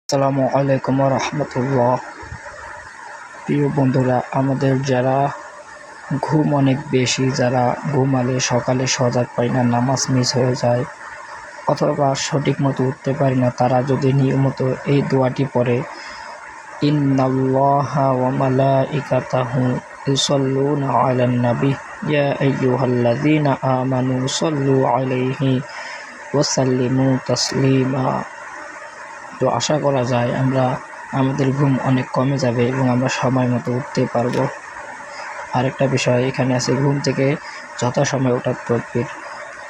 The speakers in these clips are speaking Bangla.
আসসালামু আলাইকুম রহমতুল্লাহ। প্রিয় বন্ধুরা, আমাদের যারা ঘুম অনেক বেশি, যারা ঘুমালে সকালে সজাগ পাই না, নামাজ মিস হয়ে যায় অথবা সঠিক মতো উঠতে পারি না, তারা যদি নিয়মিত এই দোয়াটি পড়ে, ইন্নাল্লাহা ওয়া মালাইকাতাহু ইউসাল্লুনা আলান নবী ইয়া আইয়ুহাল্লাযীনা আমানু সাল্লু আলাইহি ওয়া সাল্লিমু তাসলিমা। তো আশা করা যায় আমাদের ঘুম অনেক কমে যাবে এবং আমরা সময় মতো উঠতে পারবো। আরেকটা বিষয় এখানে আছে, ঘুম থেকে যথাসময়ে ওঠার তদবির।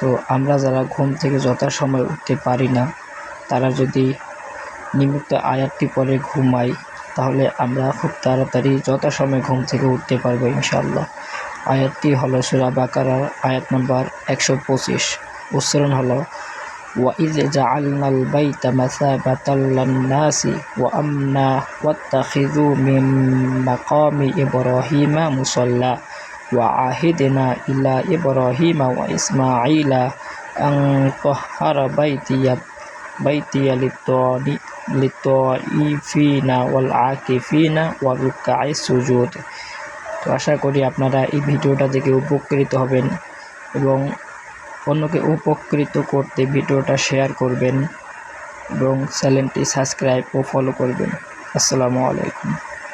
তো আমরা যারা ঘুম থেকে যথাসময়ে উঠতে পারি না, তারা যদি নিয়মিত আয়াতটি পরে ঘুমাই, তাহলে আমরা খুব তাড়াতাড়ি যথাসময়ে ঘুম থেকে উঠতে পারবো ইনশাআল্লাহ। আয়াতটি হলো সূরা বাকারার আয়াত নম্বর 125। উচ্চারণ হলো, وَإِذْ جَعَلْنَا الْبَيْتَ مَثَابَةً لِلنَّاسِ وَأَمْنًا وَاتَّخِذُوا مِن مَّقَامِ إِبْرَاهِيمَ مُصَلًّى وَعَهِدْنَا إِلَىٰ إِبْرَاهِيمَ وَإِسْمَاعِيلَ أَن طَهِّرَ بَيْتِيَ لِلطَّائِفِينَ وَالْعَاكِفِينَ وَالرُّكَّعِ السُّجُودِ। তো আশা করি আপনারা এই ভিডিওটা দেখে উপকৃত হবেন এবং অন্যকে উপকৃত করতে ভিডিওটা শেয়ার করবেন এবং চ্যানেলটি সাবস্ক্রাইব ও ফলো করবেন। আসসালামু আলাইকুম।